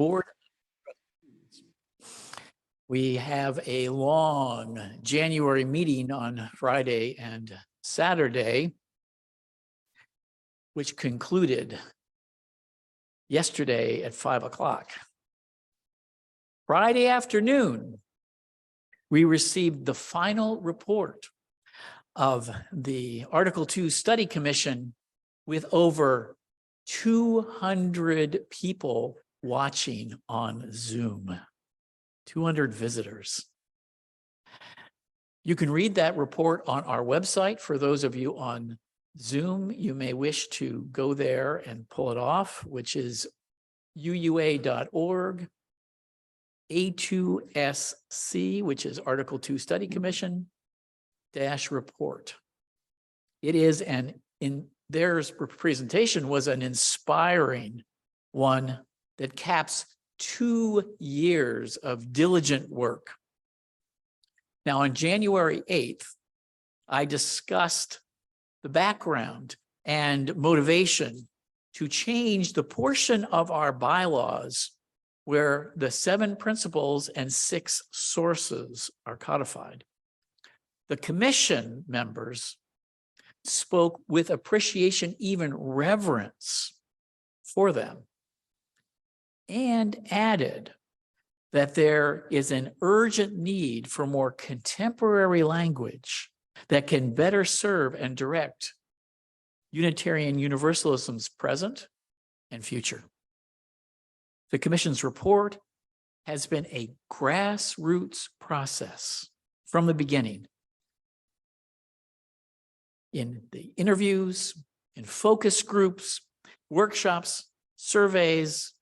Board. We have a long January meeting on Friday and Saturday, which concluded yesterday at 5 o'clock. Friday afternoon, we received the final report of the Article 2 Study Commission with over 200 people watching on Zoom, 200 visitors. You can read that report on our website. For those of you on Zoom, you may wish to go there and pull it off, which is uua.org, A2SC, which is Article 2 Study Commission -report. It is their presentation was an inspiring one that caps 2 years of diligent work. Now, on January 8th, I discussed the background and motivation to change the portion of our bylaws where the 7 principles and 6 sources are codified. The commission members spoke with appreciation, even reverence for them, and added that there is an urgent need for more contemporary language that can better serve and direct Unitarian Universalism's present and future. The Commission's report has been a grassroots process from the beginning. In the interviews, in focus groups, workshops, surveys,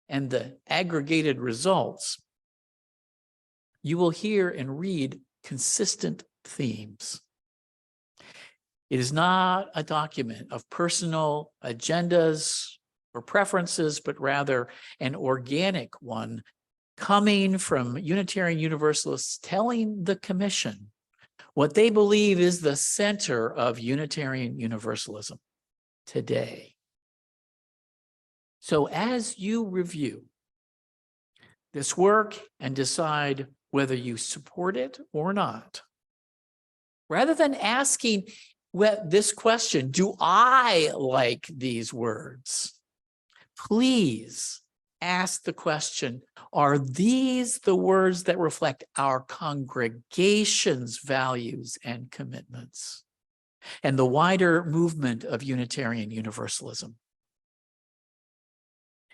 and the aggregated results, you will hear and read consistent themes. It is not a document of personal agendas or preferences, but rather an organic one coming from Unitarian Universalists telling the Commission what they believe is the center of Unitarian Universalism today. So as you review this work and decide whether you support it or not, rather than asking this question, do I like these words? Please ask the question, are these the words that reflect our congregation's values and commitments and the wider movement of Unitarian Universalism?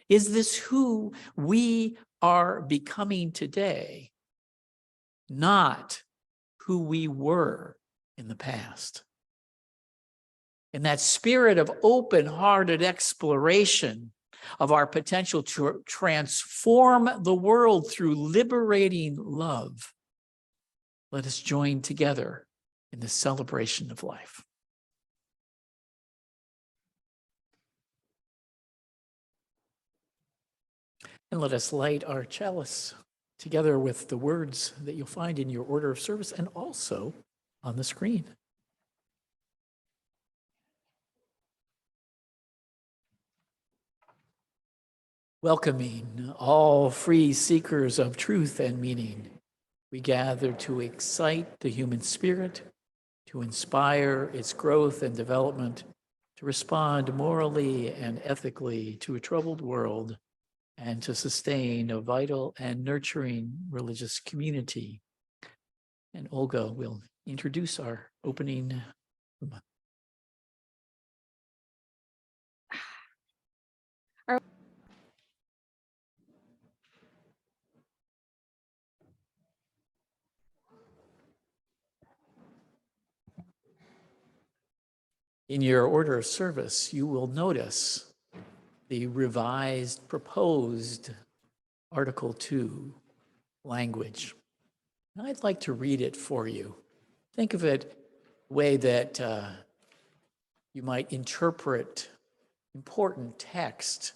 Is this who we are becoming today, not who we were in the past? In that spirit of open-hearted exploration of our potential to transform the world through liberating love, let us join together in the celebration of life. And let us light our chalice together with the words that you'll find in your order of service and also on the screen. Welcoming all free seekers of truth and meaning, we gather to excite the human spirit, to inspire its growth and development, to respond morally and ethically to a troubled world, and to sustain a vital and nurturing religious community. And Olga will introduce our opening. In your order of service, you will notice the revised, proposed Article 2 language. And I'd like to read it for you. Think of it a way that you might interpret important text.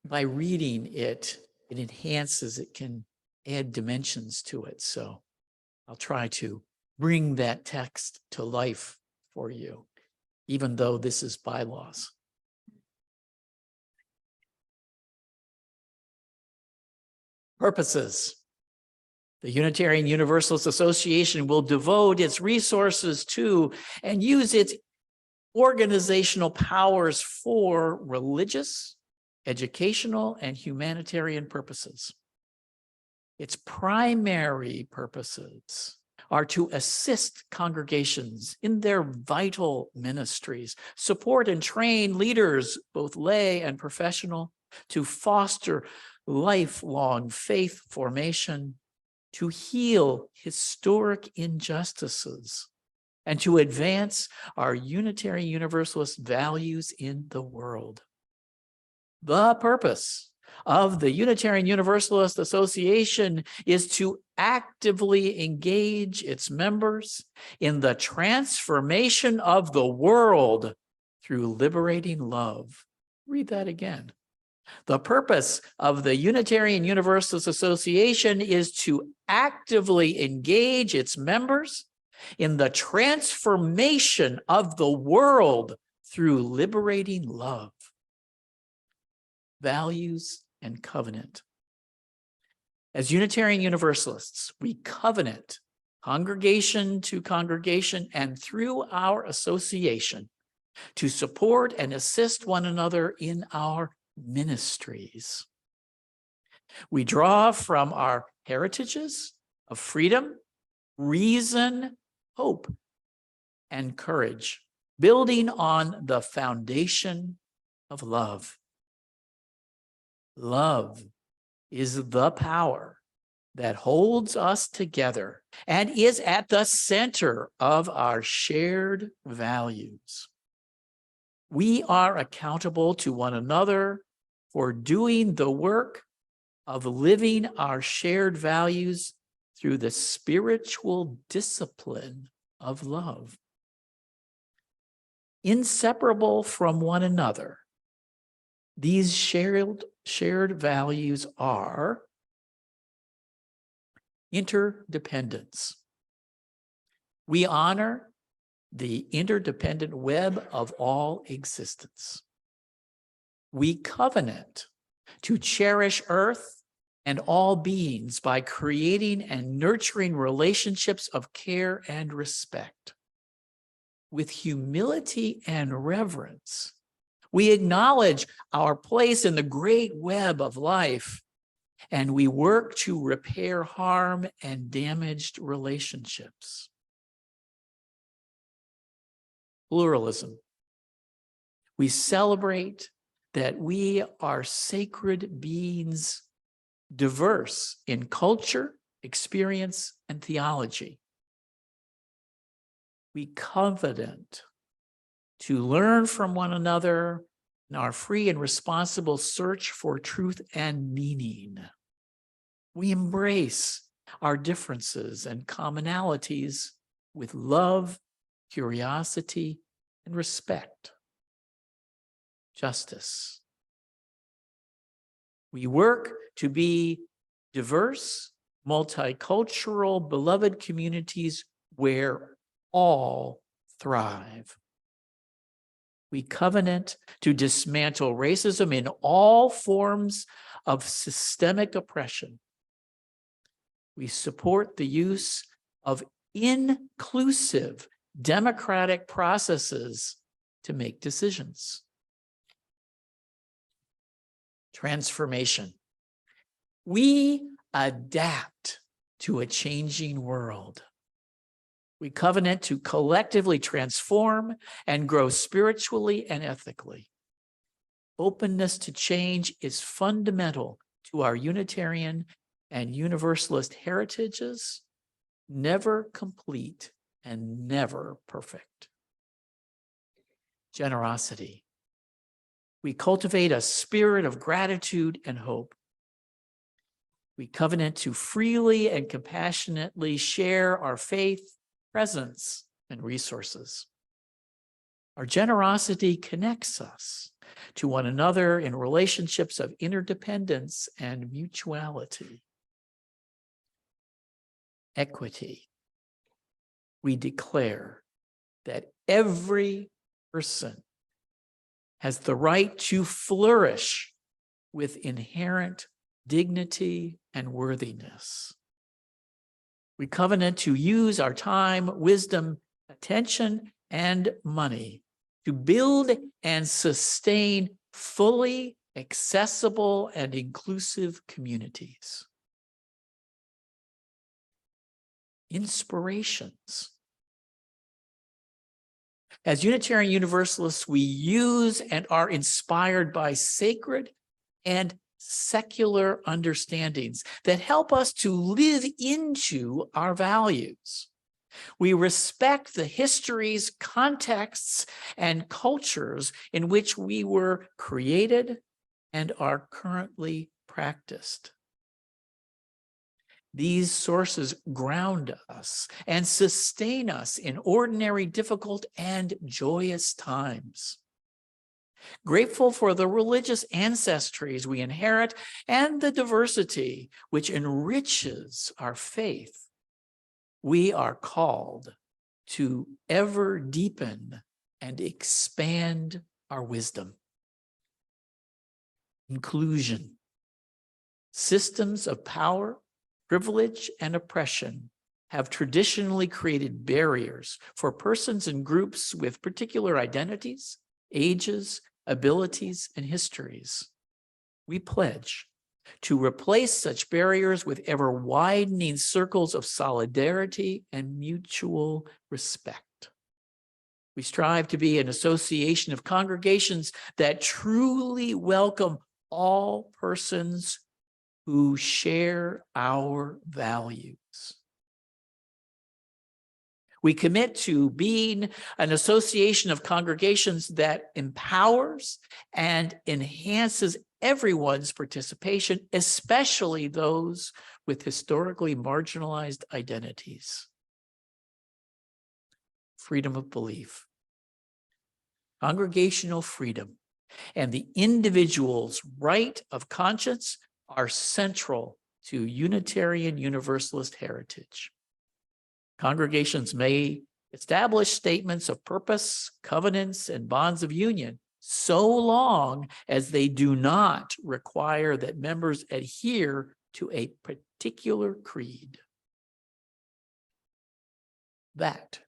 By reading it, it enhances, it can add dimensions to it. So I'll try to bring that text to life for you, even though this is bylaws. Purposes. The Unitarian Universalist Association will devote its resources to and use its organizational powers for religious, educational, and humanitarian purposes. Its primary purposes are to assist congregations in their vital ministries, support and train leaders, both lay and professional, to foster lifelong faith formation, to heal historic injustices, and to advance our Unitarian Universalist values in the world. The purpose of the Unitarian Universalist Association is to actively engage its members in the transformation of the world through liberating love. Read that again. The purpose of the Unitarian Universalist Association is to actively engage its members in the transformation of the world through liberating love. Values and covenant. As Unitarian Universalists, we covenant congregation to congregation and through our association to support and assist one another in our ministries. We draw from our heritages of freedom, reason, hope, and courage, building on the foundation of love. Love is the power that holds us together and is at the center of our shared values. We are accountable to one another for doing the work of living our shared values through the spiritual discipline of love. Inseparable from one another, these shared values are interdependence. We honor the interdependent web of all existence. We covenant to cherish Earth and all beings by creating and nurturing relationships of care and respect. With humility and reverence, we acknowledge our place in the great web of life, and we work to repair harm and damaged relationships. Pluralism. We celebrate that we are sacred beings, diverse in culture, experience, and theology. We covenant to learn from one another in our free and responsible search for truth and meaning. We embrace our differences and commonalities with love, curiosity, and respect. Justice. We work to be diverse, multicultural, beloved communities where all thrive. We covenant to dismantle racism in all forms of systemic oppression. We support the use of inclusive democratic processes to make decisions. Transformation. We adapt to a changing world. We covenant to collectively transform and grow spiritually and ethically. Openness to change is fundamental to our Unitarian and Universalist heritages, never complete and never perfect. Generosity. We cultivate a spirit of gratitude and hope. We covenant to freely and compassionately share our faith, presence, and resources. Our generosity connects us to one another in relationships of interdependence and mutuality. Equity. We declare that every person has the right to flourish with inherent dignity, and worthiness. We covenant to use our time, wisdom, attention, and money to build and sustain fully accessible and inclusive communities. Inspirations. As Unitarian Universalists, we use and are inspired by sacred and secular understandings that help us to live into our values. We respect the histories, contexts, and cultures in which we were created and are currently practiced. These sources ground us and sustain us in ordinary, difficult, and joyous times. Grateful for the religious ancestries we inherit and the diversity which enriches our faith, we are called to ever deepen and expand our wisdom. Inclusion. Systems of power, privilege, and oppression have traditionally created barriers for persons and groups with particular identities, ages, abilities, and histories. We pledge to replace such barriers with ever-widening circles of solidarity and mutual respect. We strive to be an association of congregations that truly welcome all persons who share our values. We commit to being an association of congregations that empowers and enhances everyone's participation, especially those with historically marginalized identities. Freedom of belief. Congregational freedom and the individual's right of conscience are central to Unitarian Universalist heritage. Congregations may establish statements of purpose, covenants, and bonds of union so long as they do not require that members adhere to a particular creed. That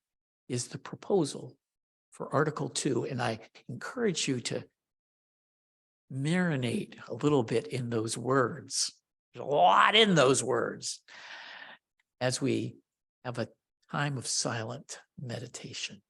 is the proposal for Article 2, and I encourage you to marinate a little bit in those words. There's a lot in those words as we have a time of silent meditation.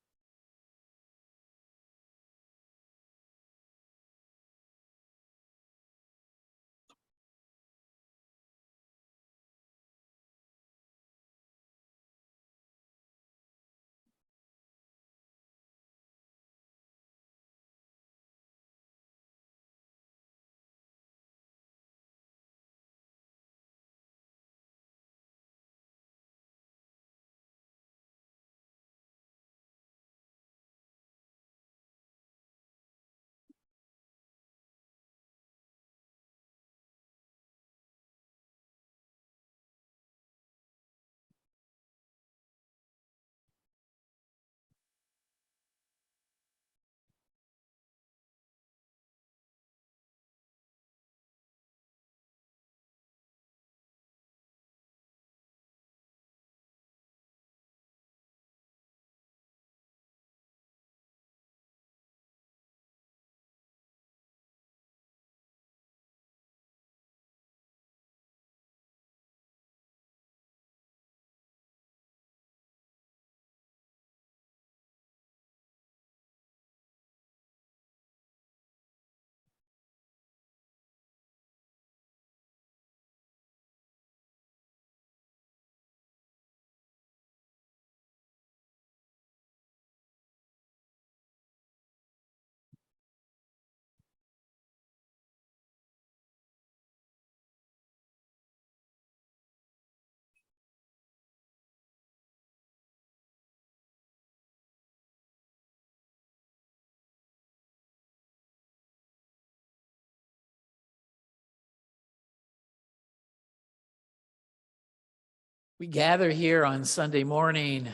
We gather here on Sunday morning,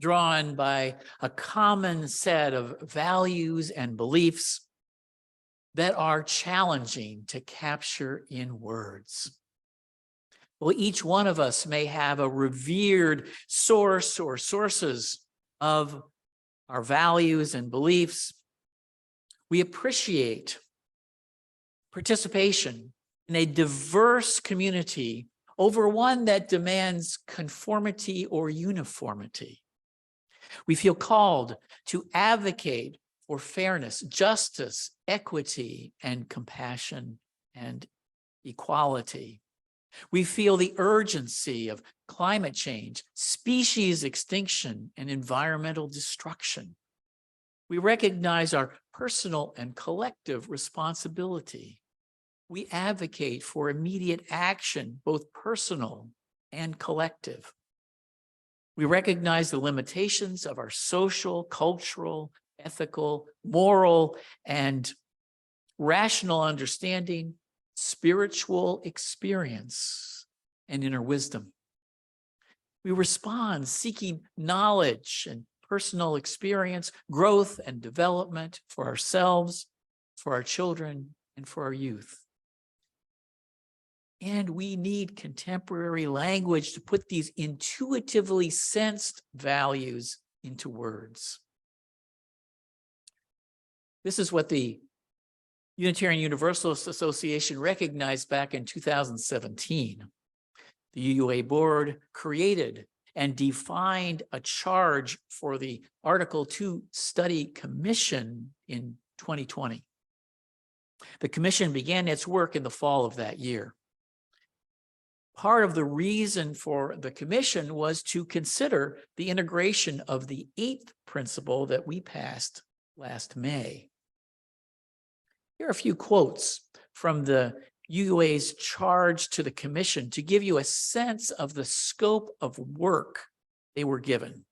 drawn by a common set of values and beliefs, that are challenging to capture in words. Well, each one of us may have a revered source or sources of our values and beliefs. We appreciate participation in a diverse community over one that demands conformity or uniformity. We feel called to advocate for fairness, justice, equity, and compassion and equality. We feel the urgency of climate change, species extinction, and environmental destruction. We recognize our personal and collective responsibility. We advocate for immediate action, both personal and collective. We recognize the limitations of our social, cultural, ethical, moral, and rational understanding, spiritual experience, and inner wisdom. We respond seeking knowledge and personal experience, growth and development for ourselves, for our children, and for our youth. And we need contemporary language to put these intuitively sensed values into words. This is what the Unitarian Universalist Association recognized back in 2017. The UUA Board created and defined a charge for the Article 2 Study Commission in 2020. The commission began its work in the fall of that year. Part of the reason for the commission was to consider the integration of the 8th principle that we passed last May. Here are a few quotes from the UUA's charge to the commission to give you a sense of the scope of work they were given.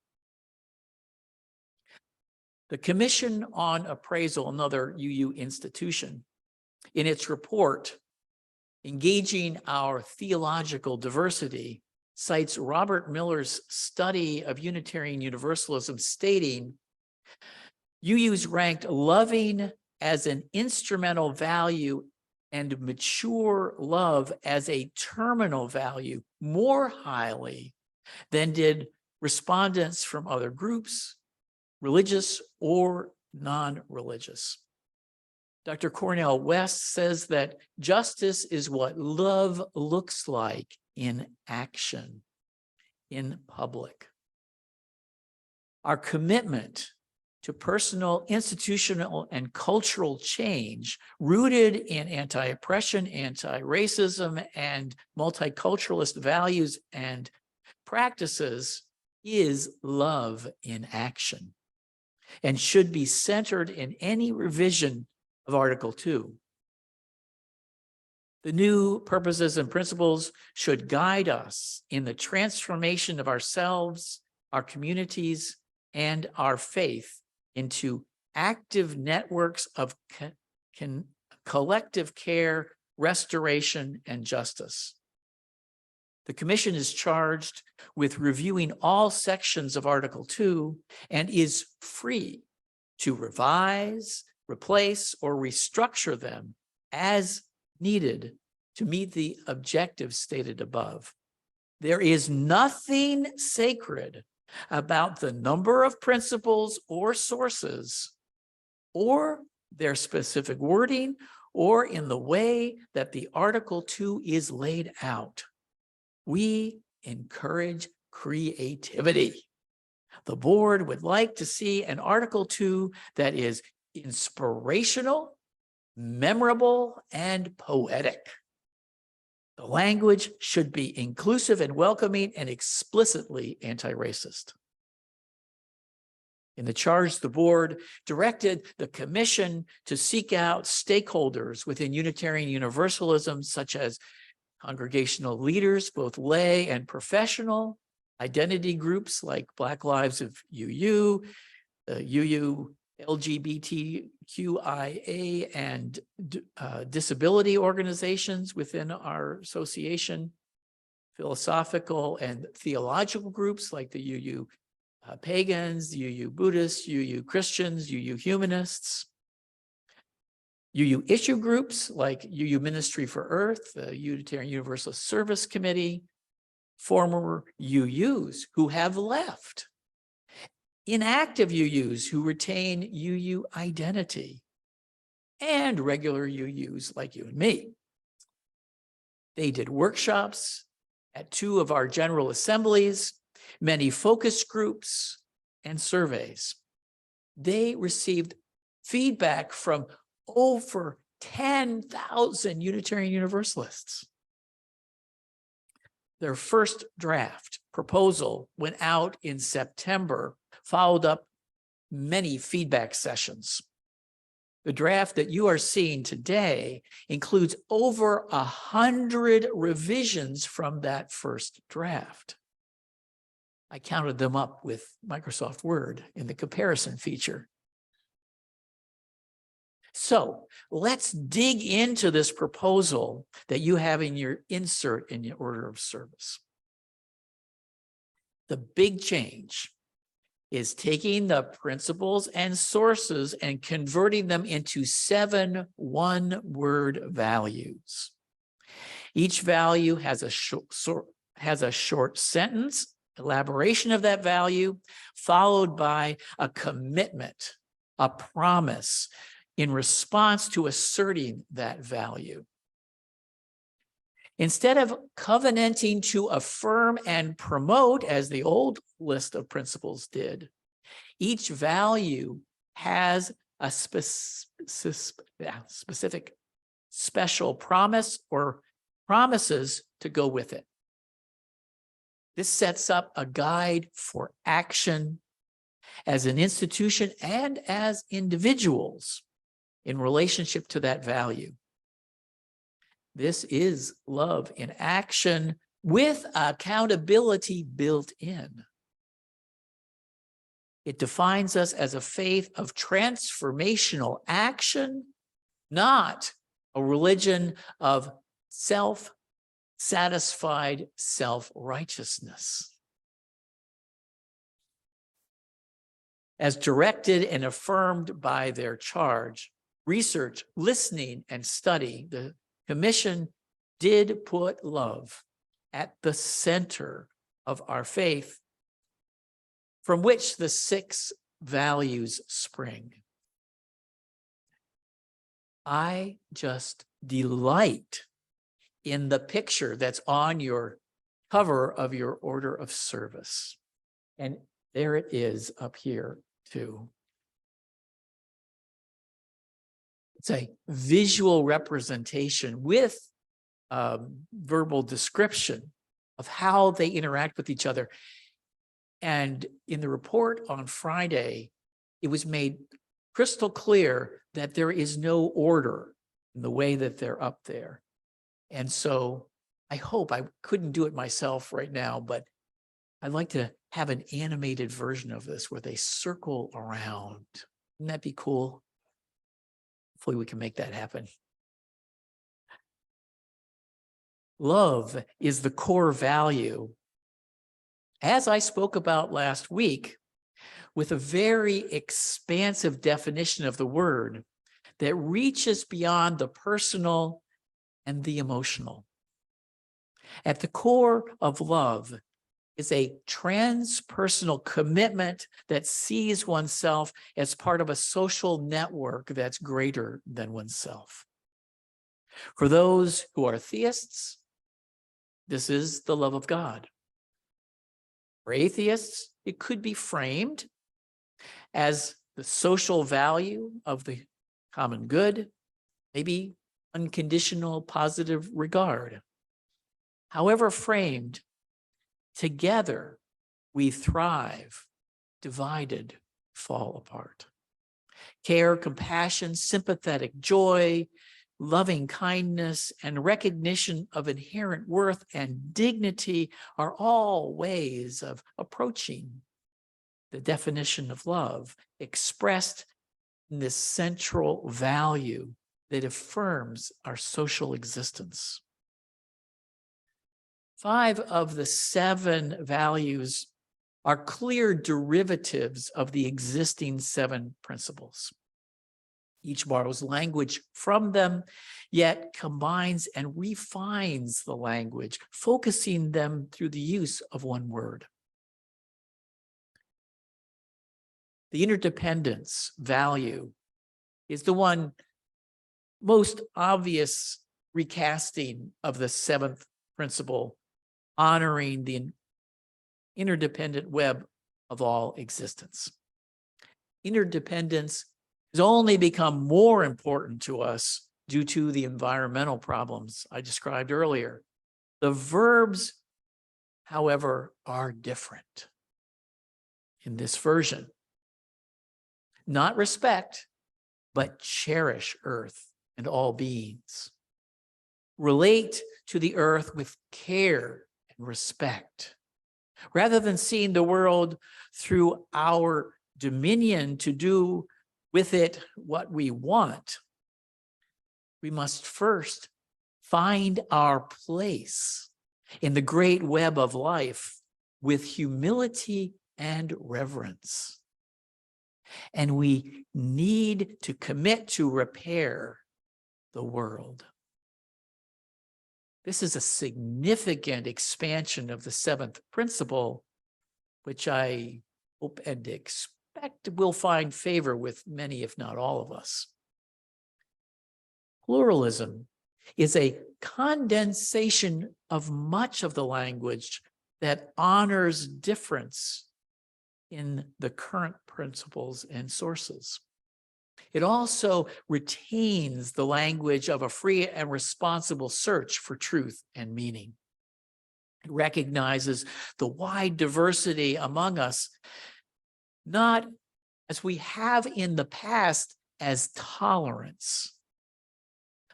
The Commission on Appraisal, another UU institution, in its report, Engaging Our Theological Diversity, cites Robert Miller's study of Unitarian Universalism, stating, UU's ranked loving as an instrumental value and mature love as a terminal value more highly than did respondents from other groups, religious or non-religious. Dr. Cornell West says that justice is what love looks like in action, in public. Our commitment to personal, institutional, and cultural change rooted in anti-oppression, anti-racism, and multiculturalist values and practices is love in action and should be centered in any revision of Article 2. The new purposes and principles should guide us in the transformation of ourselves, our communities, and our faith into active networks of collective care, restoration, and justice. The commission is charged with reviewing all sections of Article 2 and is free to revise, replace, or restructure them as needed to meet the objectives stated above. There is nothing sacred about the number of principles or sources or their specific wording or in the way that the Article 2 is laid out. We encourage creativity. The board would like to see an Article 2 that is inspirational, memorable, and poetic. The language should be inclusive and welcoming and explicitly anti-racist. In the charge, the board directed the commission to seek out stakeholders within Unitarian Universalism, such as congregational leaders, both lay and professional, identity groups like Black Lives of UU, UU LGBTQIA, and disability organizations within our association, philosophical and theological groups like the UU Pagans, UU Buddhists, UU Christians, UU Humanists. UU issue groups like UU Ministry for Earth, the Unitarian Universalist Service Committee, former UUs who have left, inactive UUs who retain UU identity, and regular UUs like you and me. They did workshops at 2 of our general assemblies, many focus groups, and surveys. They received feedback from over 10,000 Unitarian Universalists. Their first draft proposal went out in September, followed up many feedback sessions. The draft that you are seeing today includes over 100 revisions from that first draft. I counted them up with Microsoft Word in the comparison feature. So let's dig into this proposal that you have in your insert in your order of service. The big change is taking the principles and sources and converting them into 7 one-word values. Each value has a short sentence, elaboration of that value, followed by a commitment, a promise in response to asserting that value. Instead of covenanting to affirm and promote, as the old list of principles did, each value has a specific special promise or promises to go with it. This sets up a guide for action as an institution and as individuals in relationship to that value. This is love in action with accountability built in. It defines us as a faith of transformational action, not a religion of self-satisfied self-righteousness. As directed and affirmed by their charge, research, listening, and study, the Commission did put love at the center of our faith, from which the 6 values spring. I just delight in the picture that's on your cover of your order of service. And there it is up here too. It's a visual representation with verbal description of how they interact with each other. And in the report on Friday, it was made crystal clear that there is no order in the way that they're up there. And so I hope, I couldn't do it myself right now, but I'd like to have an animated version of this where they circle around. Wouldn't that be cool? Hopefully we can make that happen. Love is the core value, as I spoke about last week, with a very expansive definition of the word that reaches beyond the personal and the emotional. At the core of love is a transpersonal commitment that sees oneself as part of a social network that's greater than oneself. For those who are theists, this is the love of God. For atheists, it could be framed as the social value of the common good, maybe unconditional positive regard. However framed, together we thrive, divided, fall apart. Care, compassion, sympathetic joy, loving kindness, and recognition of inherent worth and dignity are all ways of approaching the definition of love expressed in this central value that affirms our social existence. 5 of the 7 values are clear derivatives of the existing 7 principles. Each borrows language from them, yet combines and refines the language, focusing them through the use of one word. The interdependence value is the one most obvious recasting of the seventh principle, honoring the interdependent web of all existence. Interdependence has only become more important to us due to the environmental problems I described earlier. The verbs, however, are different in this version. Not respect, but cherish Earth and all beings. Relate to the earth with care and respect. Rather than seeing the world through our dominion to do with it what we want, we must first find our place in the great web of life with humility and reverence. And we need to commit to repair the world. This is a significant expansion of the seventh principle, which I hope and expect will find favor with many, if not all of us. Pluralism is a condensation of much of the language that honors difference in the current principles and sources. It also retains the language of a free and responsible search for truth and meaning. It recognizes the wide diversity among us, not as we have in the past as tolerance,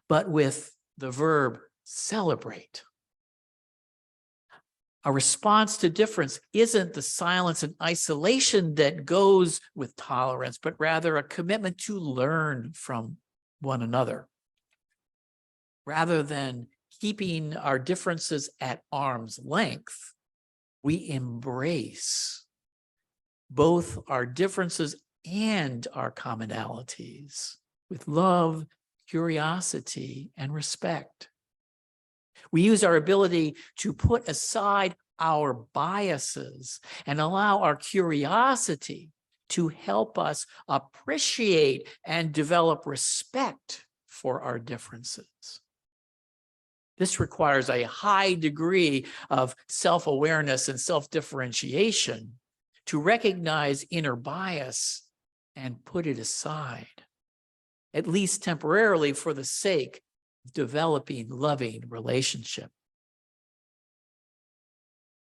but with the verb celebrate. A response to difference isn't the silence and isolation that goes with tolerance, but rather a commitment to learn from one another. Rather than keeping our differences at arm's length, we embrace both our differences and our commonalities with love, curiosity, and respect. We use our ability to put aside our biases and allow our curiosity to help us appreciate and develop respect for our differences. This requires a high degree of self-awareness and self-differentiation to recognize inner bias and put it aside, at least temporarily, for the sake of developing loving relationship.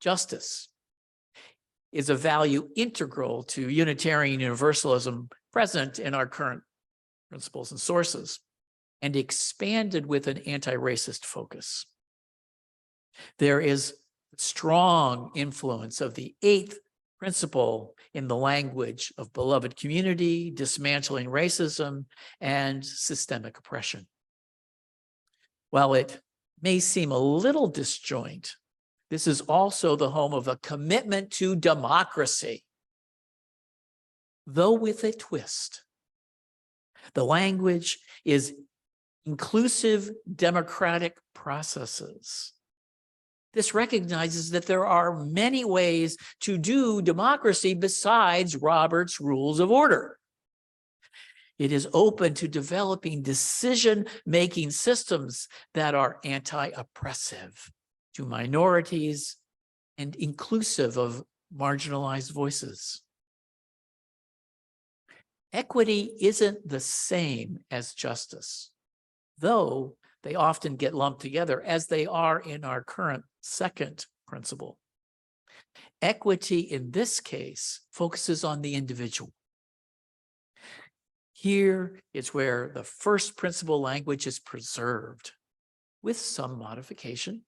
Justice is a value integral to Unitarian Universalism present in our current principles and sources, and expanded with an anti-racist focus. There is strong influence of the eighth principle in the language of beloved community, dismantling racism, and systemic oppression. While it may seem a little disjoint, this is also the home of a commitment to democracy, though with a twist. The language is inclusive democratic processes. This recognizes that there are many ways to do democracy besides Robert's Rules of Order. It is open to developing decision-making systems that are anti-oppressive to minorities and inclusive of marginalized voices. Equity isn't the same as justice, though they often get lumped together as they are in our current second principle. Equity in this case focuses on the individual. Here is where the first principle language is preserved with some modification.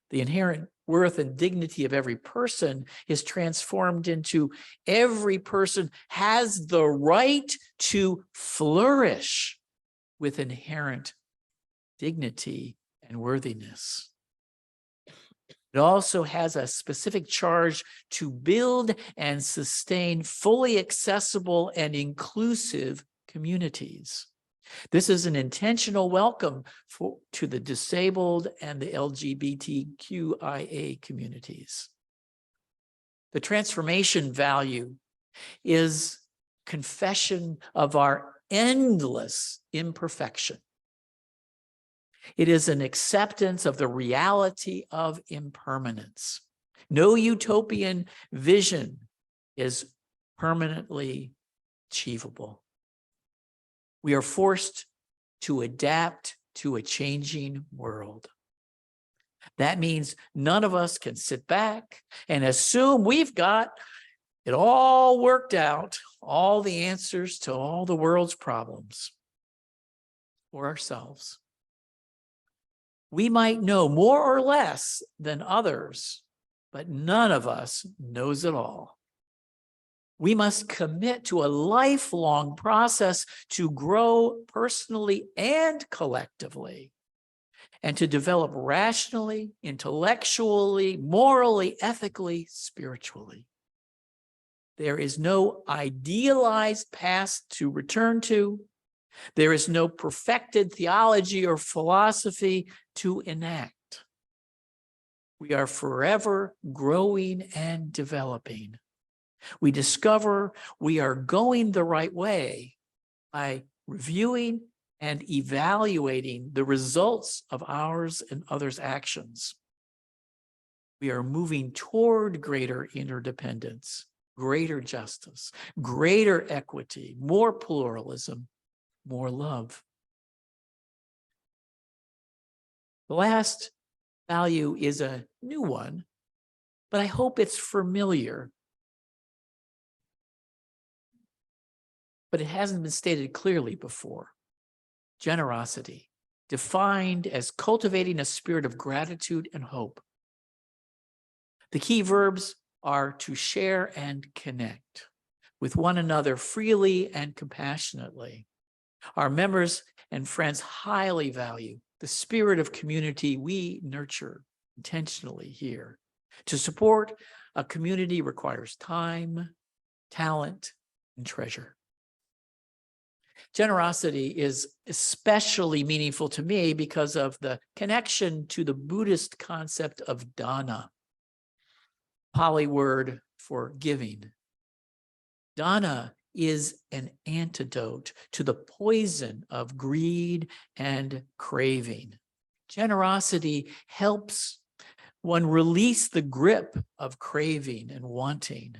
The inherent worth and dignity of every person is transformed into every person has the right to flourish with inherent dignity and worthiness. It also has a specific charge to build and sustain fully accessible and inclusive communities. This is an intentional welcome to the disabled and the LGBTQIA communities. The transformation value is confession of our endless imperfection. It is an acceptance of the reality of impermanence. No utopian vision is permanently achievable. We are forced to adapt to a changing world. That means none of us can sit back and assume we've got it all worked out, all the answers to all the world's problems for ourselves. We might know more or less than others, but none of us knows it all. We must commit to a lifelong process to grow personally and collectively, and to develop rationally, intellectually, morally, ethically, spiritually. There is no idealized past to return to. There is no perfected theology or philosophy to enact. We are forever growing and developing. We discover we are going the right way by reviewing and evaluating the results of ours and others' actions. We are moving toward greater interdependence, greater justice, greater equity, more pluralism, more love. The last value is a new one, but I hope it's familiar. But it hasn't been stated clearly before. Generosity, defined as cultivating a spirit of gratitude and hope. The key verbs are to share and connect with one another freely and compassionately. Our members and friends highly value the spirit of community we nurture intentionally here. To support a community requires time, talent, and treasure. Generosity is especially meaningful to me because of the connection to the Buddhist concept of dana, Pali word for giving. Dana is an antidote to the poison of greed and craving. Generosity helps one release the grip of craving and wanting.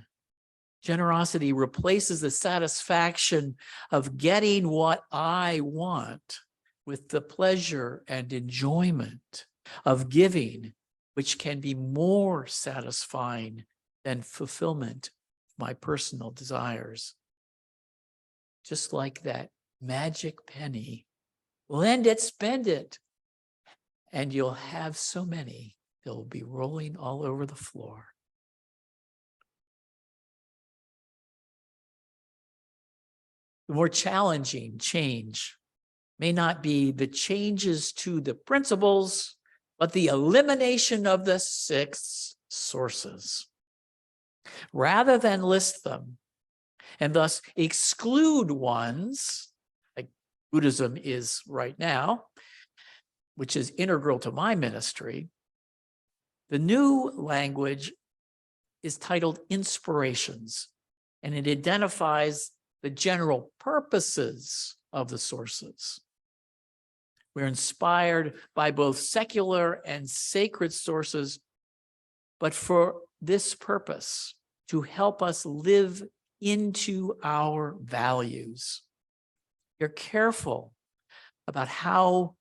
Generosity replaces the satisfaction of getting what I want with the pleasure and enjoyment of giving, which can be more satisfying than fulfillment of my personal desires. Just like that magic penny, lend it, spend it, and you'll have so many, they'll be rolling all over the floor. The more challenging change may not be the changes to the principles, but the elimination of the 6 sources. Rather than list them and thus exclude ones, like Buddhism is right now, which is integral to my ministry, the new language is titled Inspirations, and it identifies the general purposes of the sources. We're inspired by both secular and sacred sources, but for this purpose, to help us live into our values. You're careful about how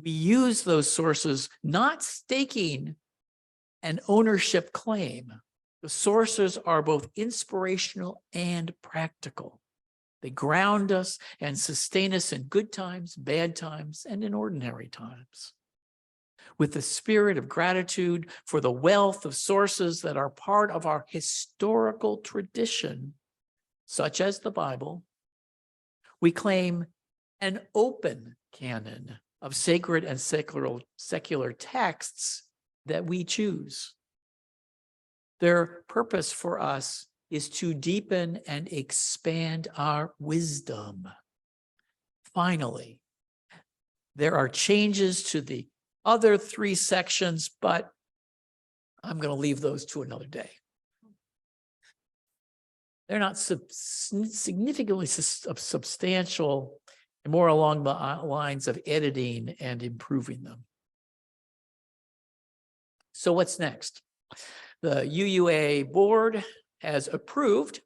we use those sources, not staking an ownership claim. The sources are both inspirational and practical. They ground us and sustain us in good times, bad times, and in ordinary times. With the spirit of gratitude for the wealth of sources that are part of our historical tradition, such as the Bible, we claim an open canon of sacred and secular texts that we choose. Their purpose for us is to deepen and expand our wisdom. Finally, there are changes to the other 3 sections, but I'm going to leave those to another day. They're not significantly substantial, and more along the lines of editing and improving them. So what's next? The UUA Board has approved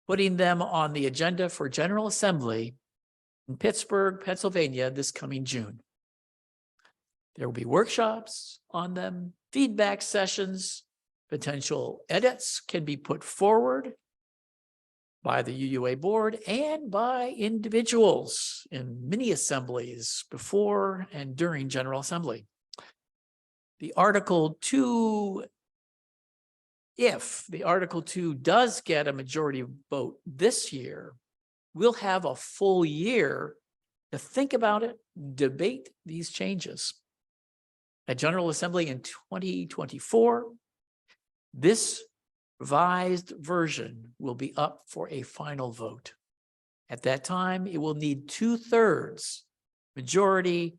putting them on the agenda for General Assembly in Pittsburgh, Pennsylvania this coming June. There will be workshops on them, feedback sessions, potential edits can be put forward by the UUA Board and by individuals in mini assemblies before and during General Assembly. The Article 2, if the Article 2 does get a majority vote this year, we'll have a full year to think about it, debate these changes. At General Assembly in 2024, this revised version will be up for a final vote. At that time, it will need 2/3 majority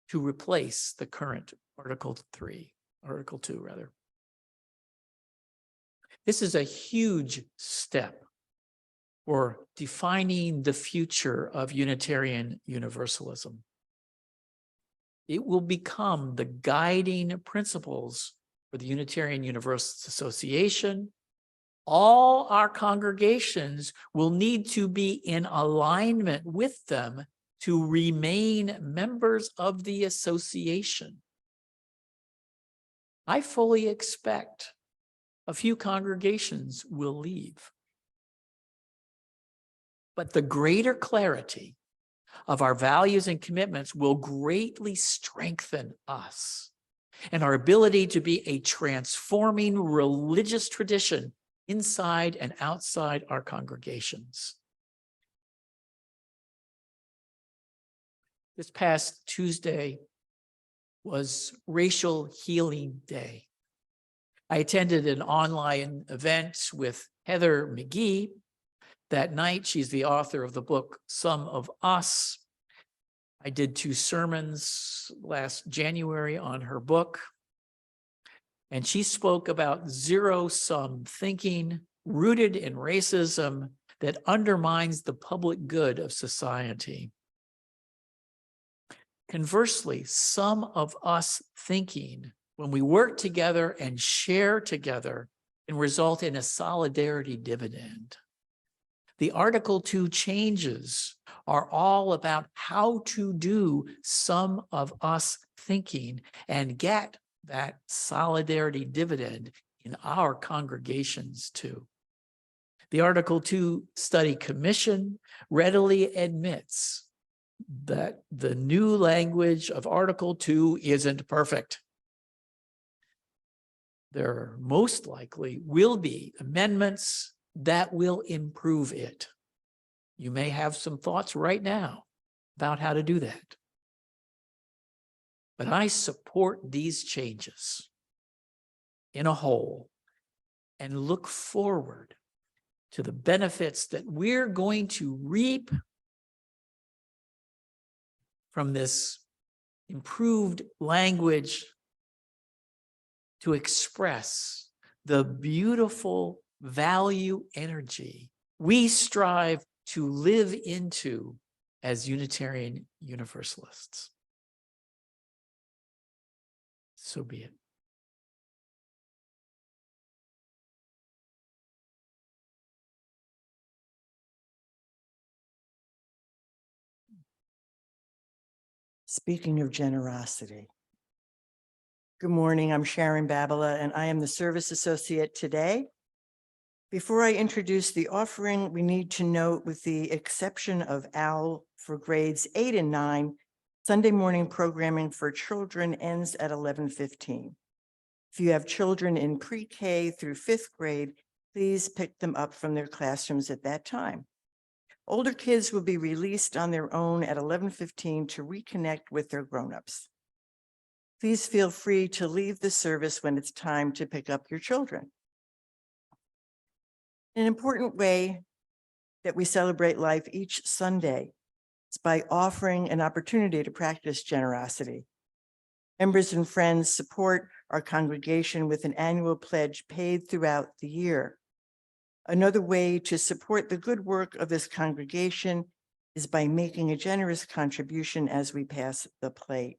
to replace the current Article 2 rather. This is a huge step for defining the future of Unitarian Universalism. It will become the guiding principles for the Unitarian Universalist Association. All our congregations will need to be in alignment with them to remain members of the association. I fully expect a few congregations will leave. But the greater clarity of our values and commitments will greatly strengthen us and our ability to be a transforming religious tradition inside and outside our congregations. This past Tuesday was Racial Healing Day. I attended an online event with Heather McGee. That night, she's the author of the book, Some of Us. I did 2 sermons last January on her book, and she spoke about zero-sum thinking rooted in racism that undermines the public good of society. Conversely, some of us thinking, when we work together and share together, can result in a solidarity dividend. The Article 2 changes are all about how to do some of us thinking and get that solidarity dividend in our congregations too. The Article 2 Study Commission readily admits that the new language of Article 2 isn't perfect. There most likely will be amendments that will improve it. You may have some thoughts right now about how to do that. But I support these changes in a whole and look forward to the benefits that we're going to reap from this improved language to express the beautiful value energy we strive to live into as Unitarian Universalists. So be it. Speaking of generosity. Good morning, I'm Sharon Babala, and I am the service associate today. Before I introduce the offering, we need to note, with the exception of Al for grades 8 and 9, Sunday morning programming for children ends at 11:15. If you have children in pre-K through 5th grade, please pick them up from their classrooms at that time. Older kids will be released on their own at 11:15 to reconnect with their grown-ups. Please feel free to leave the service when it's time to pick up your children. An important way that we celebrate life each Sunday is by offering an opportunity to practice generosity. Members and friends support our congregation with an annual pledge paid throughout the year. Another way to support the good work of this congregation is by making a generous contribution as we pass the plate,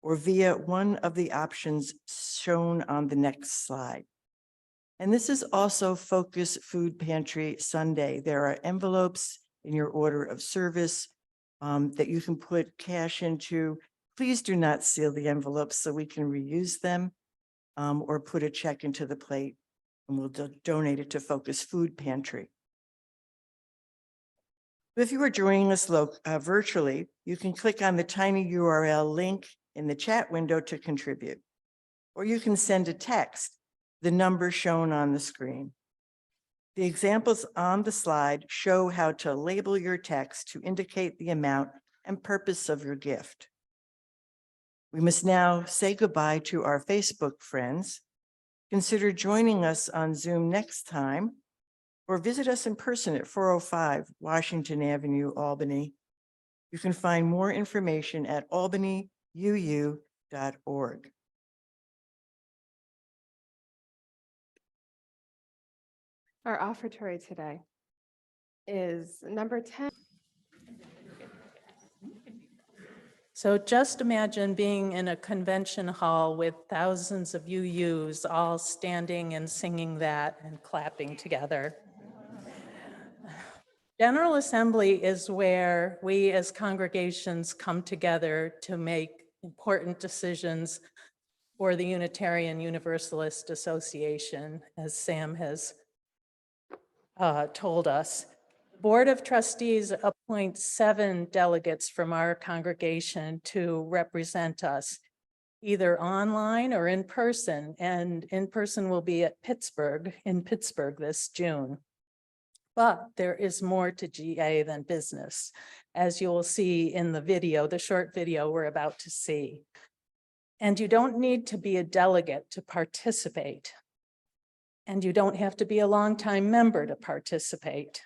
or via one of the options shown on the next slide. And this is also Focus Food Pantry Sunday. There are envelopes in your order of service that you can put cash into. Please do not seal the envelopes so we can reuse them, or put a check into the plate and we'll donate it to Focus Food Pantry. If you are joining us virtually, you can click on the tiny URL link in the chat window to contribute, or you can send a text, the number shown on the screen. The examples on the slide show how to label your text to indicate the amount and purpose of your gift. We must now say goodbye to our Facebook friends. Consider joining us on Zoom next time, or visit us in person at 405 Washington Avenue, Albany. You can find more information at albanyuu.org. Our offertory today is number 10. So just imagine being in a convention hall with thousands of UUs all standing and singing that and clapping together. General Assembly is where we as congregations come together to make important decisions for the Unitarian Universalist Association, as Sam has told us. Board of Trustees appoints 7 delegates from our congregation to represent us, either online or in person, and in person will be at in Pittsburgh this June. But there is more to GA than business, as you will see in the video, the short video we're about to see. And you don't need to be a delegate to participate. And you don't have to be a longtime member to participate.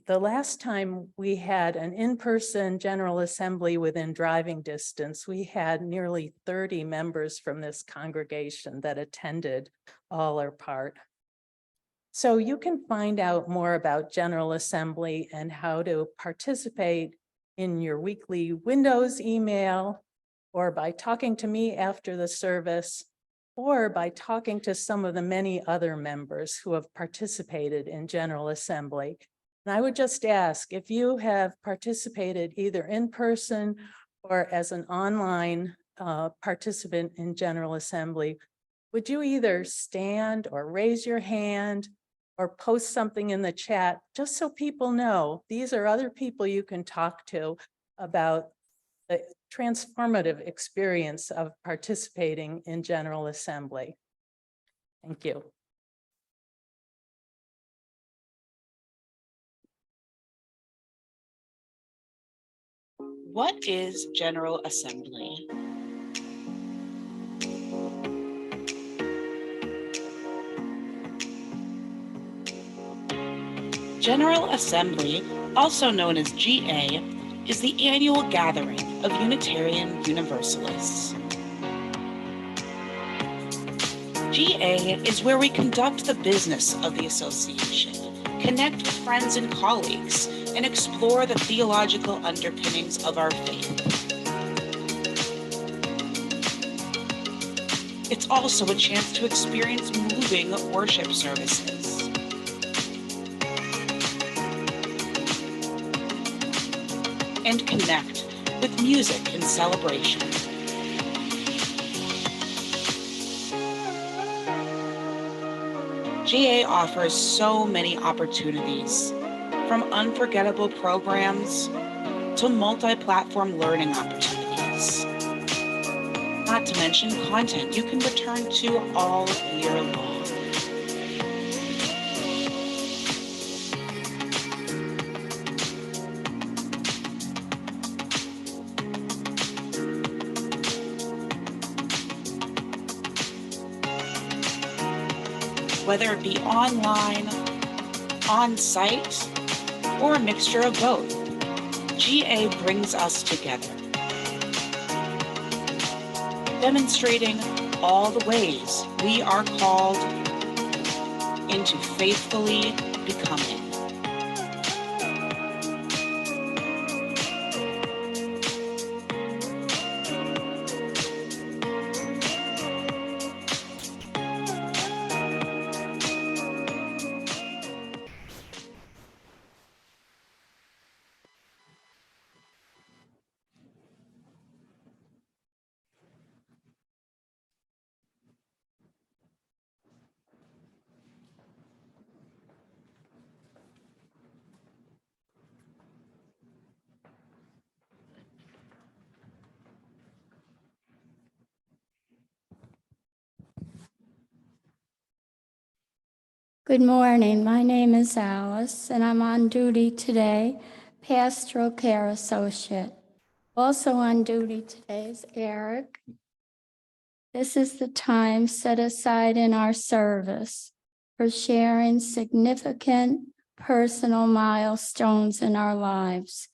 The last time we had an in-person General Assembly within driving distance, we had nearly 30 members from this congregation that attended, all or part. So you can find out more about General Assembly and how to participate in your weekly Windows email, or by talking to me after the service, or by talking to some of the many other members who have participated in General Assembly. And I would just ask, if you have participated either in person or as an online participant in General Assembly, would you either stand or raise your hand or post something in the chat, just so people know these are other people you can talk to about the transformative experience of participating in General Assembly. Thank you. What is General Assembly? General Assembly, also known as GA, is the annual gathering of Unitarian Universalists. GA is where we conduct the business of the association, connect with friends and colleagues, and explore the theological underpinnings of our faith. It's also a chance to experience moving worship services. And connect with music and celebration. GA offers so many opportunities, from unforgettable programs to multi-platform learning opportunities. Not to mention content you can return to all year long. whether it be online, on-site, or a mixture of both. GA brings us together, demonstrating all the ways we are called into faithfully becoming. Good morning. My name is Alice, and I'm on duty today, Pastoral Care Associate. Also on duty today is Eric. This is the time set aside in our service for sharing significant personal milestones in our lives.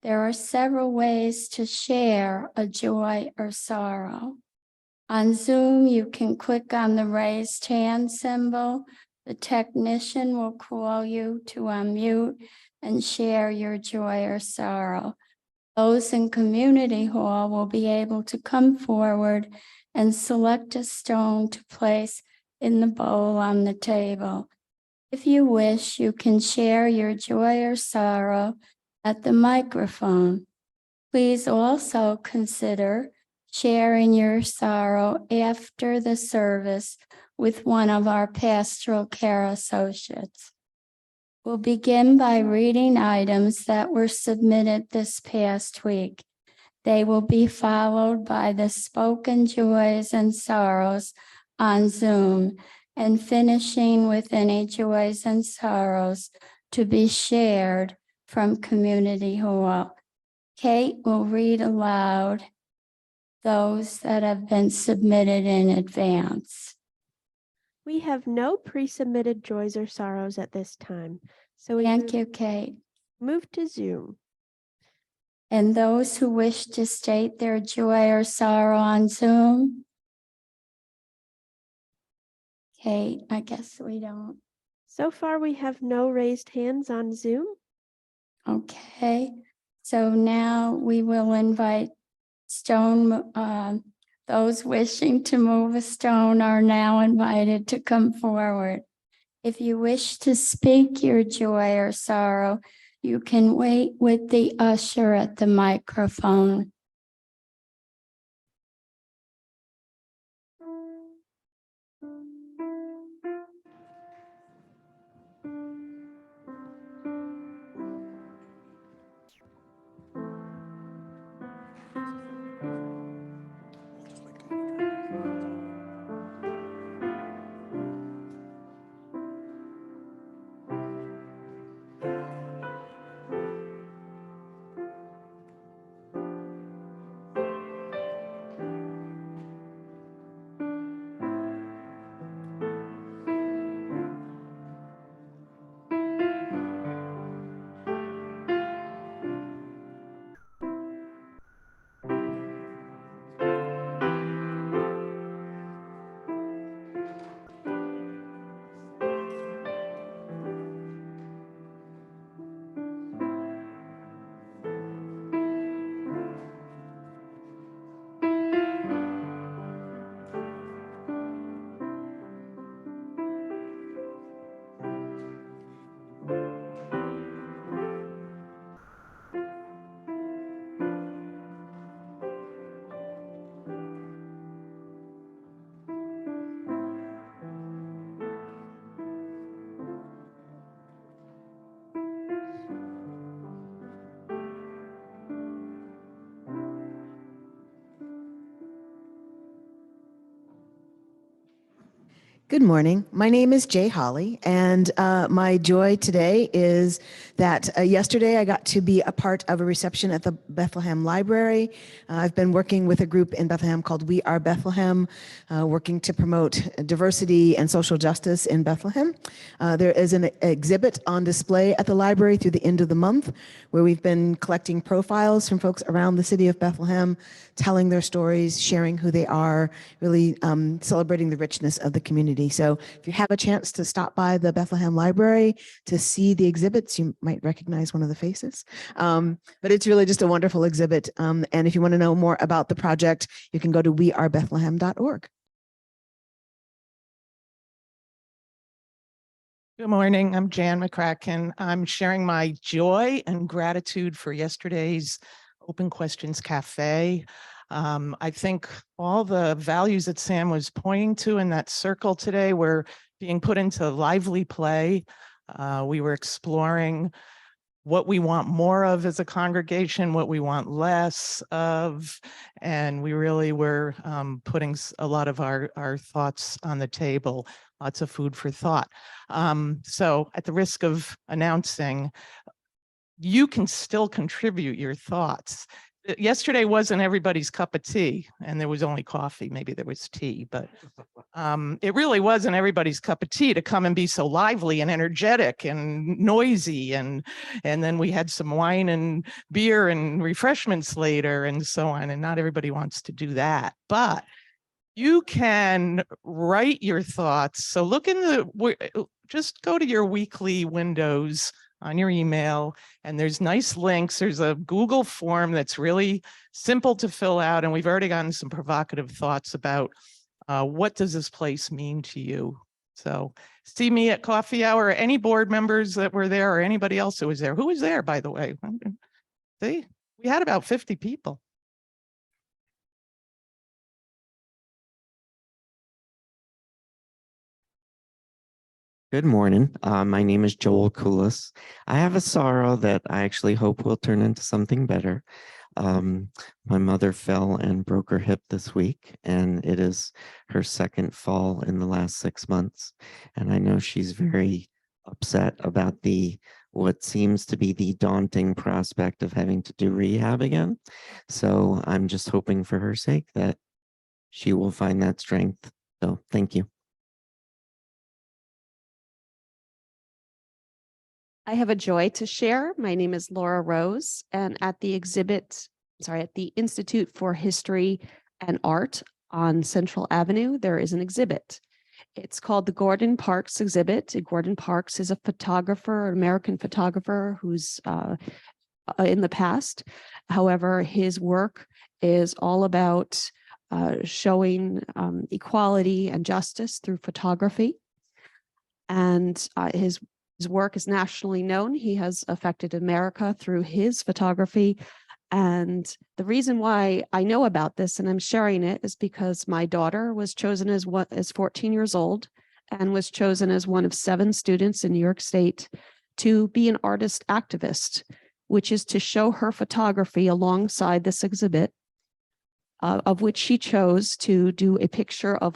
There are several ways to share a joy or sorrow. On Zoom, you can click on the raised hand symbol. The technician will call you to unmute and share your joy or sorrow. Those in community hall will be able to come forward and select a stone to place in the bowl on the table. If you wish, you can share your joy or sorrow at the microphone. Please also consider sharing your sorrow after the service with one of our pastoral care associates. We'll begin by reading items that were submitted this past week. They will be followed by the spoken joys and sorrows on Zoom, and finishing with any joys and sorrows to be shared from Community Hall. Kate will read aloud those that have been submitted in advance. We have no pre-submitted joys or sorrows at this time, so we Thank you, Kate. move to Zoom. And those who wish to state their joy or sorrow on Zoom? Kate, I guess we don't. So far, we have no raised hands on Zoom. Okay, so now we will invite those wishing to move a stone are now invited to come forward. If you wish to speak your joy or sorrow, you can wait with the usher at the microphone. Good morning. My name is Jay Holly, and my joy today is that yesterday I got to be a part of a reception at the Bethlehem Library. I've been working with a group in Bethlehem called We Are Bethlehem, working to promote diversity and social justice in Bethlehem. There is an exhibit on display at the library through the end of the month where we've been collecting profiles from folks around the city of Bethlehem, telling their stories, sharing who they are, really celebrating the richness of the community. So if you have a chance to stop by the Bethlehem Library to see the exhibits, you might recognize one of the faces. But it's really just a wonderful exhibit. And if you want to know more about the project, you can go to wearebethlehem.org. Good morning. I'm Jan McCracken. I'm sharing my joy and gratitude for yesterday's Open Questions Cafe. I think all the values that Sam was pointing to in that circle today were being put into lively play. We were exploring what we want more of as a congregation, what we want less of, and we really were putting a lot of our thoughts on the table, lots of food for thought. So at the risk of announcing, you can still contribute your thoughts. Yesterday wasn't everybody's cup of tea, and there was only coffee. Maybe there was tea, but it really wasn't everybody's cup of tea to come and be so lively and energetic and noisy. And then we had some wine and beer and refreshments later and so on. And not everybody wants to do that, but you can write your thoughts. So look just go to your weekly windows on your email, and there's nice links. There's a Google form that's really simple to fill out, and we've already gotten some provocative thoughts about what does this place mean to you. So see me at coffee hour, any board members that were there or anybody else who was there. Who was there, by the way? See, we had about 50 people. Good morning. My name is Joel Koulis. I have a sorrow that I actually hope will turn into something better. My mother fell and broke her hip this week, and it is her second fall in the last 6 months. And I know she's very upset about what seems to be the daunting prospect of having to do rehab again. So I'm just hoping for her sake that she will find that strength. So thank you. I have a joy to share. My name is Laura Rose, and at the Institute for History and Art on Central Avenue, there is an exhibit. It's called the Gordon Parks exhibit. Gordon Parks is a photographer, an American photographer who's in the past. However, his work is all about showing equality and justice through photography. And his work is nationally known. He has affected America through his photography. And the reason why I know about this and I'm sharing it is because my daughter was chosen as 14 years old and was chosen as one of 7 students in New York State to be an artist activist, which is to show her photography alongside this exhibit, of which she chose to do a picture of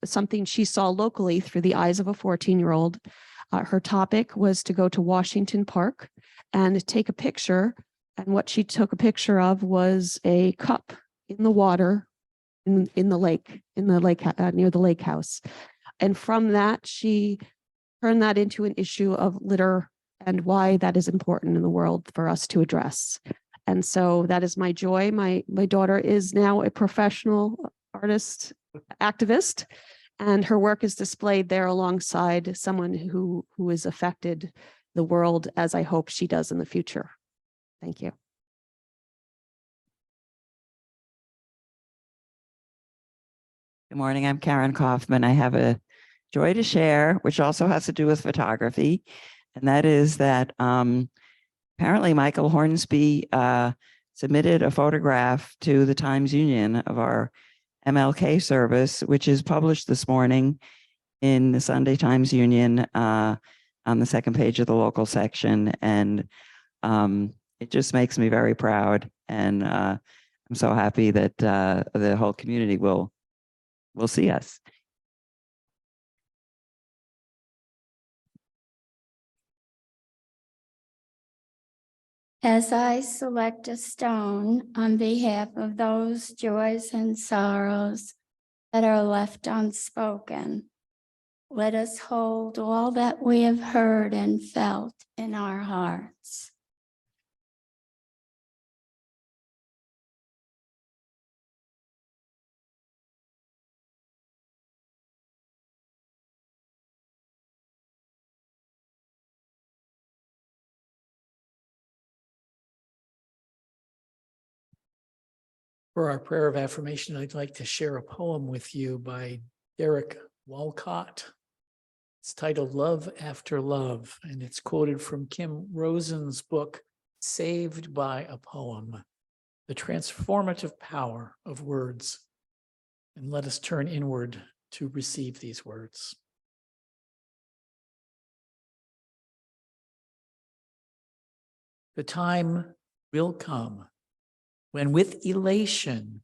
something she saw locally through the eyes of a 14-year-old. Her topic was to go to Washington Park and take a picture. And what she took a picture of was a cup in the water in the lake near the lake house. And from that, she turned that into an issue of litter and why that is important in the world for us to address. And so that is my joy. My daughter is now a professional artist activist, and her work is displayed there alongside someone who has affected the world as I hope she does in the future. Thank you. Good morning, I'm Karen Kaufman. I have a joy to share, which also has to do with photography. And that is that apparently Michael Hornsby submitted a photograph to the Times-Union of our MLK service, which is published this morning in the Sunday Times-Union on the second page of the local section. And it just makes me very proud. And I'm so happy that the whole community will see us. As I select a stone on behalf of those joys and sorrows that are left unspoken, let us hold all that we have heard and felt in our hearts. For our prayer of affirmation, I'd like to share a poem with you by Derek Walcott. It's titled Love After Love, and it's quoted from Kim Rosen's book, Saved by a Poem, The Transformative Power of Words. And let us turn inward to receive these words. The time will come when with elation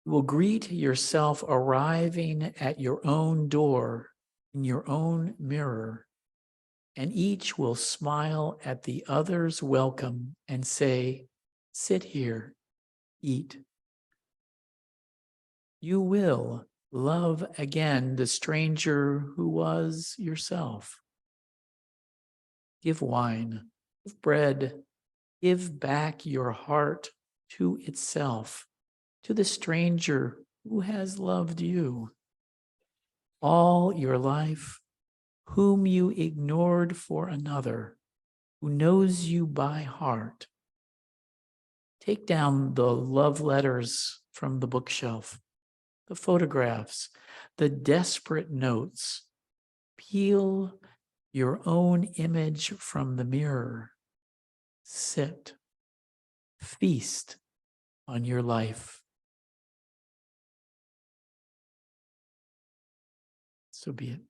you will greet yourself arriving at your own door in your own mirror, and each will smile at the other's welcome and say, "Sit here, eat." You will love again the stranger who was yourself. Give wine, give bread, give back your heart to itself, to the stranger who has loved you all your life, whom you ignored for another, who knows you by heart. Take down the love letters from the bookshelf, the photographs, the desperate notes. Peel your own image from the mirror. Sit, feast on your life. So be it.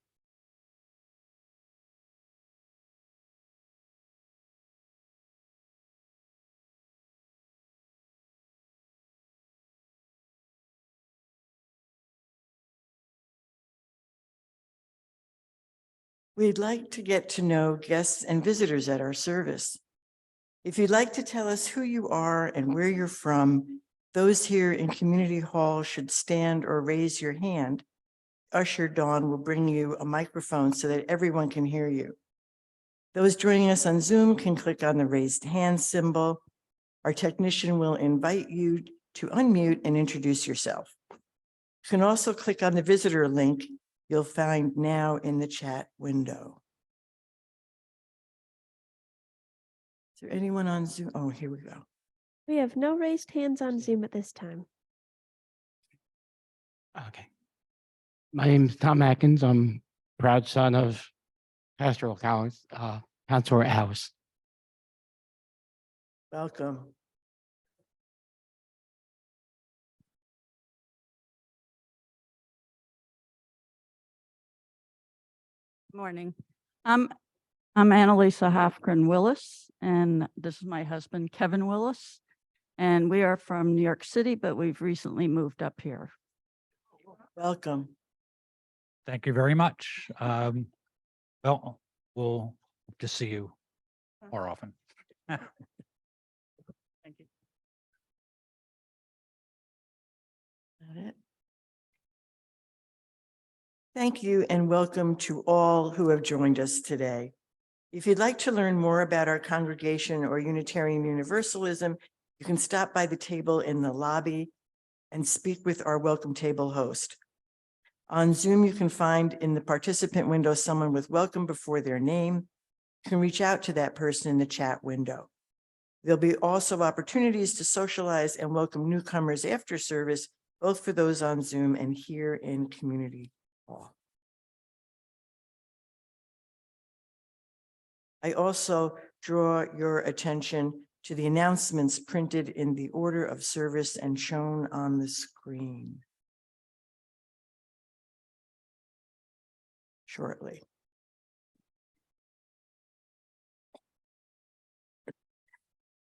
We'd like to get to know guests and visitors at our service. If you'd like to tell us who you are and where you're from, those here in Community Hall should stand or raise your hand. Usher Dawn will bring you a microphone so that everyone can hear you. Those joining us on Zoom can click on the raised hand symbol. Our technician will invite you to unmute and introduce yourself. You can also click on the visitor link you'll find now in the chat window. Is there anyone on Zoom? Oh, here we go. We have no raised hands on Zoom at this time. Okay. My name is Tom Atkins. I'm proud son of Pastoral Counselor House. Welcome. Morning. I'm Annalisa Hofgren Willis, and this is my husband, Kevin Willis. And we are from New York City, but we've recently moved up here. Welcome. Thank you very much. Well, we'll hope to see you more often. Thank you. Got it. Thank you and welcome to all who have joined us today. If you'd like to learn more about our congregation or Unitarian Universalism, you can stop by the table in the lobby and speak with our welcome table host. On Zoom, you can find in the participant window someone with welcome before their name. You can reach out to that person in the chat window. There'll be also opportunities to socialize and welcome newcomers after service, both for those on Zoom and here in Community Hall. I also draw your attention to the announcements printed in the order of service and shown on the screen shortly.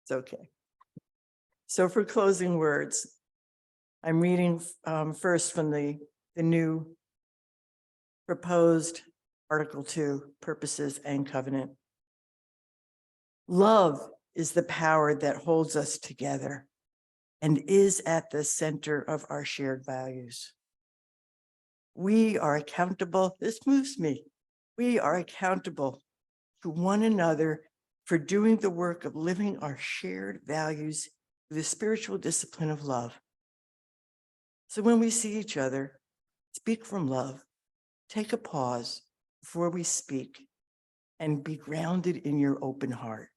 It's okay. So for closing words, I'm reading first from the new proposed Article 2, Purposes and Covenant. Love is the power that holds us together and is at the center of our shared values. We are accountable. This moves me. We are accountable to one another for doing the work of living our shared values through the spiritual discipline of love. So when we see each other, speak from love, take a pause before we speak, and be grounded in your open heart.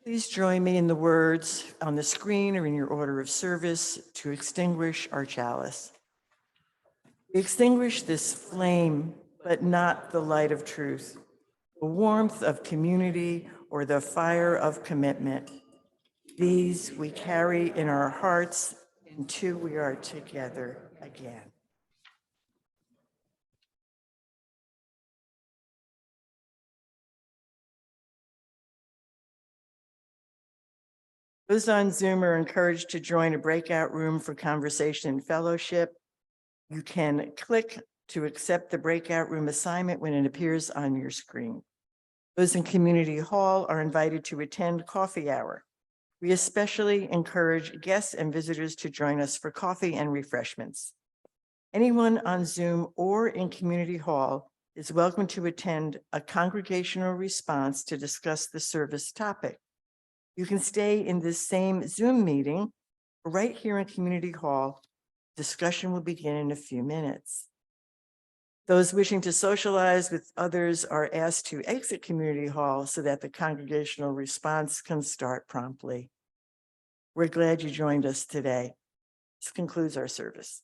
Please join me in the words on the screen or in your order of service to extinguish our chalice. We extinguish this flame, but not the light of truth, the warmth of community or the fire of commitment. These we carry in our hearts until we are together again. Those on Zoom are encouraged to join a breakout room for conversation and fellowship. You can click to accept the breakout room assignment when it appears on your screen. Those in Community Hall are invited to attend coffee hour. We especially encourage guests and visitors to join us for coffee and refreshments. Anyone on Zoom or in Community Hall is welcome to attend a congregational response to discuss the service topic. You can stay in this same Zoom meeting right here in Community Hall. Discussion will begin in a few minutes. Those wishing to socialize with others are asked to exit Community Hall so that the congregational response can start promptly. We're glad you joined us today. This concludes our service.